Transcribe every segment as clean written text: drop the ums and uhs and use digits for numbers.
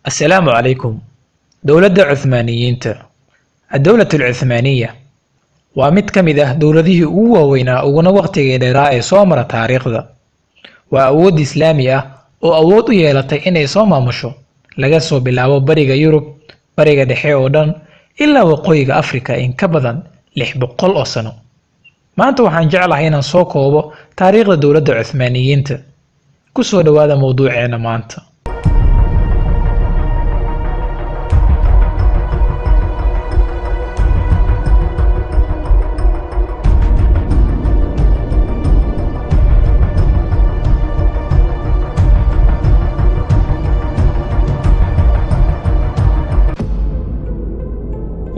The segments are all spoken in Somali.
السلام عليكم. دولة عثمانيينتا الدولة العثمانية waa mid ka mid ah dowladihii ugu waaweynaa uguna waqtiga dheeraa ee soo mara taariikhda. Waa awood islaami ah oo awood u yeelatay inay soo maamusho laga soo bilaabo bariga Yurub, bariga dhexe oo dhan ilaa waqooyiga Afrika in ka badan 600 oo sano. Maanta waxaan jeclahay inaan soo koobo taariikhda dowladda Cuthmaaniyiinta. Ku soo dhawaada mowduuceena maanta.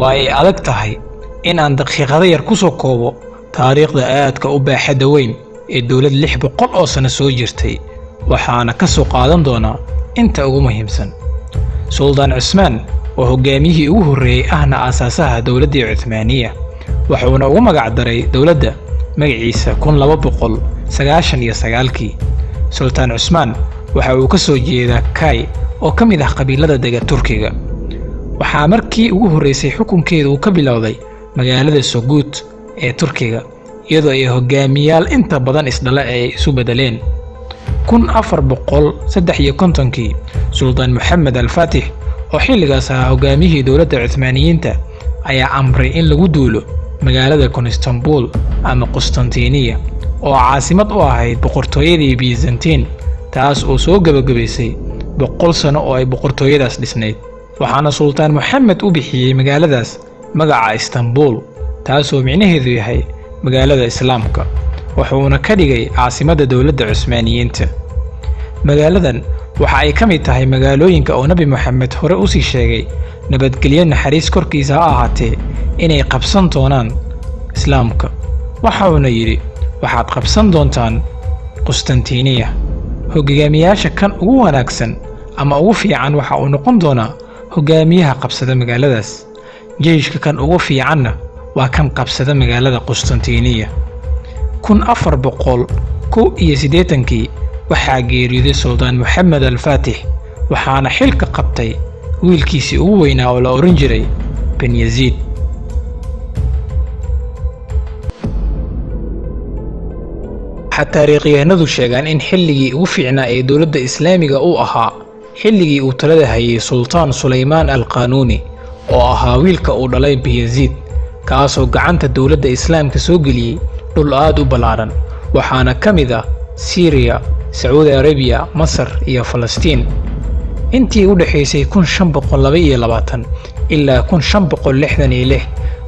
way adag tahay in aan daqiiqado yar ku soo koobo taariikhda aadka u baaxadda weyn ee dowlad 600 oo sano soo jirtay, waxaana ka soo qaadan doonaa inta ugu muhiimsan. Sultan Cusmaan oo hogaamiyihii ugu horreeyay ahna aasaasaha dowladda Cuthmaaniya, wuxuuna ugu magac daray dowladda magaciisa 1299kii. Sultan Cusmaan waxa uu ka soo jeedaa Kay oo ka mid ah qabiilada dega Turkiga. waxaa markii ugu horreysay xukunkeedu uu ka bilowday magaalada Sogut ee Turkiga, iyadoo ay hogaamiyaal inta badan isdhala ay isu bedeleen. 1453kii Sultan Mohammed al-Fatih oo xilligaas ahaa hogaamiyihii dowladda Cuthmaaniyiinta ayaa amray in lagu duulo magaalada Istanbul ama Qustantiniya oo caasimad u ahayd boqortooyadii Byzantine, taas oo soo gabagabaysay 100 sano oo ay boqortooyadaas dhisnayd. waxaana Sultan Mohammed u bixiyay magaaladaas magaca Istanbul, taasoo micnaheedu yahay magaalada Islaamka, wuxuuna ka dhigay caasimadda dowladda Cuthmaaniyiinta. magaaladan waxa ay ka mid tahay magaalooyinka oo Nabi Mohammed hore u sii sheegay nabadgelyo naxariis korkiisa ha ahaatee inay qabsan doonaan Islaamka. waxauna yidhi waxaad qabsan doontaan Qustantiniya. hogaamiyaasha kan ugu wanaagsan ama ugu fiican waxa uu noqon doonaa hogaamiyaha qabsada magaaladaas. jeyshka kan ugu fiicanna waa kan qabsada magaalada Qustantiniya. 1481kii waxaa geeriyooday Sultan Mohammed al-Fatih, waxaana xilka qabtay wiilkiisii ugu weynaa oo la oran jiray Ben Yazid. waxaa taariikhyahanadu sheegaan in xilligii ugu fiicnaa ee dowladda islaamiga uu ahaa xilligii uu talada hayay Sultan Sulaymaan al-Qanuuni oo ahaa wiilka uu dhalay Bayazid, kaasoo gacanta dowladda islaamka soo geliyay dhul aad u ballaaran, waxaana ka mid ah Syria, Saudi Arabia, Masar iyo Falastiin. intii u dhaxaysay 1522 ilaa 1566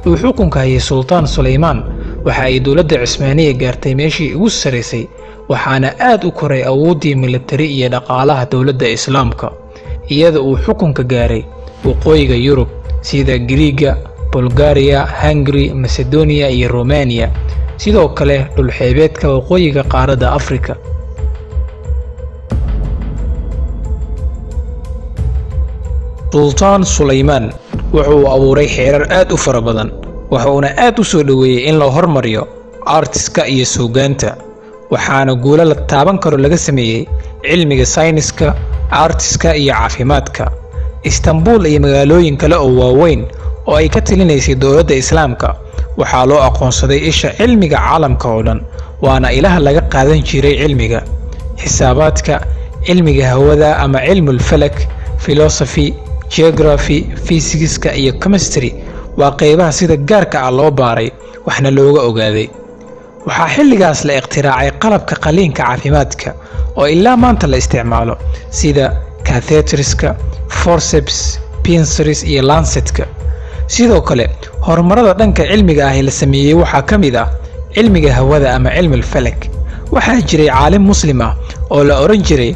uu xukunka hayay Sultan Sulaymaan, waxa ay dowladda Cuthmaaniya gaartay meeshii ugu sareysay, waxaana aad u koray awooddii militari iyo dhaqaalaha dowladda islaamka, iyada uu xukunka gaaray waqooyiga Yurub sida Greega, Bulgaria, Hungary, Macedonia iyo Romania, sidoo kale dhulxeebeedka waqooyiga qaaradda Afrika. Sultan Sulaymaan wuxuu abuuray xeerar aad u fara badan, wuxuuna aad u soo dhaweeyay in la hormariyo artiska iyo suugaanta, waxaana guulo la taaban karo laga sameeyay cilmiga sayniska, artiska iyo caafimaadka. Istanbul iyo magaalooyin kale oo waaweyn oo ay ka talinaysay dowladda islaamka waxaa loo aqoonsaday isha cilmiga caalamka oo dhan, waana ilaha laga qaadan jiray cilmiga xisaabaadka, cilmiga hawada ama cilmul falak, philosophy, geography, physics iyo chemistry waa qaybaha sida gaarka ah loo baaray waxna looga ogaaday. waxaa xilligaas la iqtiraacay qalabka qaliinka caafimaadka oo ilaa maanta la isticmaalo sida catheterska, forceps, pincers iyo lancetka. sidoo kale horumarada dhanka cilmiga ah ee la sameeyay waxaa ka mid ah cilmiga hawada ama cilmul falak. waxaa jiray caalim muslim ah oo la oran jiray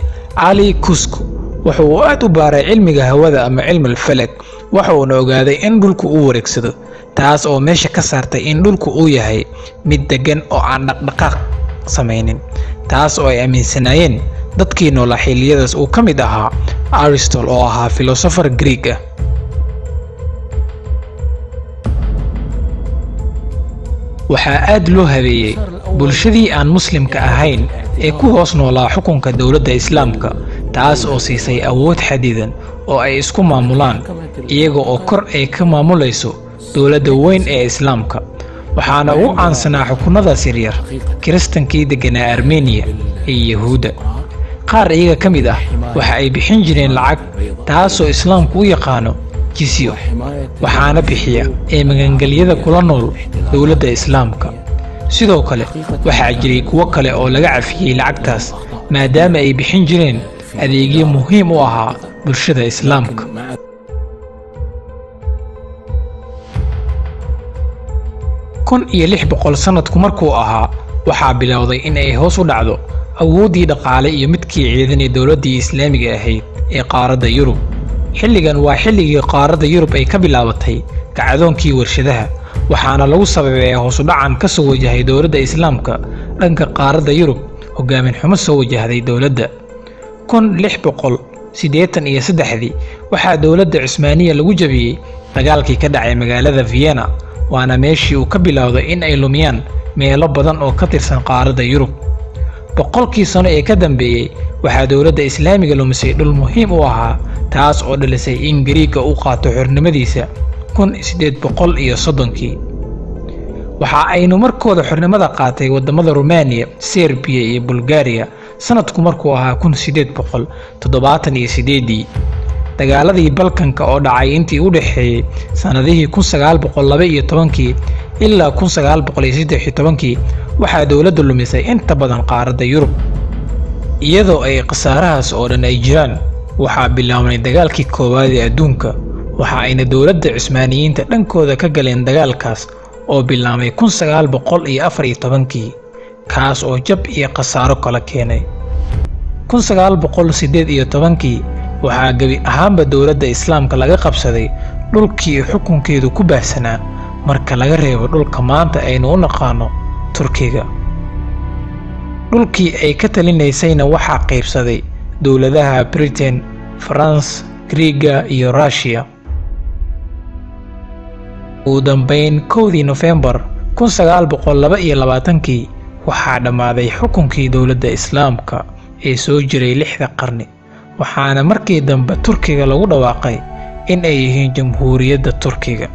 Ali Kusku, wuxuu aad u baaray cilmiga hawada ama cilmul falak, wuxuuna ogaaday in dhulku uu wareegsado, taas oo meesha ka saartay in dhulku uu yahay mid degan oo aan dhaqdhaqaaq samaynin, taas oo ay aaminsanaayeen dadkii noolaa xilliyadaas uu ka mid ahaa Aristotle oo ahaa philosopher Greek ah. waxaa aad loo habeeyay bulshadii aan muslimka ahayn ee ku hoos noolaa xukunka dowladda islaamka, taas oo siisay awood xadidan oo ay isku maamulaan iyaga oo kor ay ka maamulayso dowladda weyn ee islaamka. waxaana ugu caansanaa xukunadaas yaryar kiristankii deganaa Armenia iyo Yahuudda. qaar iyaga ka mid ah waxa ay bixin jireen lacag taasoo islaamku u yaqaano jizyo, waxaana bixiya ee magangelyada kula nool dowladda islaamka. sidoo kale waxaa jiray kuwo kale oo laga cafiyey lacagtaas maadaama ay bixin jireen adeegyo muhiim u ahaa bulshada islaamka. iyo 600 sanadku markuu ahaa waxaa bilowday in ay hoos u dhacdo awooddii dhaqaale iyo midkii ciidan ee dowladdii islaamiga ahayd ee qaaradda Yurub. xilligan waa xilligii qaaradda Yurub ay ka bilaabatay kacdoonkii warshadaha, waxaana lagu sababay hoos u dhacan ka soo wajahay dowladda islaamka dhanka qaaradda Yurub, hogaamin xumo soo wajahday dowladda. 1683 waxaa dowladda Cusmaaniya lagu jabiyey dagaalkii ka dhacay magaalada Vienna, waana meeshii uu ka bilowday in ay lumiyaan meelo badan oo ka tirsan qaaradda Yurub. boqolkii sano ee ka dambeeyey waxaa dowladda islaamiga lumisay dhul muhiim u ahaa, taas oo dhalisay in Gariiga uu qaato xornimadiisa 1830. waxa aynu markooda xornimada qaatay wadamada Romania, Serbia iyo Bulgaria sanadku markuu ahaa 1878. dagaaladii Balkanka oo dhacay intii u dhaxeeyay sanadihii 1912 ilaa 1913 waxaa dowladdu lumisay inta badan qaaradda Yurub. iyadoo ay khasaarahaas oo dhan ay jiraan, waxaa bilaabmay dagaalkii koowaad ee adduunka, waxa ayna dowladda Cusmaaniyiinta dhankooda ka galeen dagaalkaas oo bilaabmay 1914 kaas oo jab iyo khasaaro kala keenay. 1918 waxaa gebi ahaanba dowladda islaamka laga qabsaday dhulkii xukunkeedu ku baahsanaa marka laga reebo dhulka maanta aynu u naqaano Turkiga. dhulkii ay ka talinaysayna waxaa qaybsaday dowladaha Britain, France, Greega iyo Russia. ugu dambeyn 1 November 1922 waxaa dhammaaday xukunkii dowladda islaamka ee soo jiray 6 qarni, waxaana markii dambe Turkiga lagu dhawaaqay in ay yihiin Jamhuuriyadda Turkiga.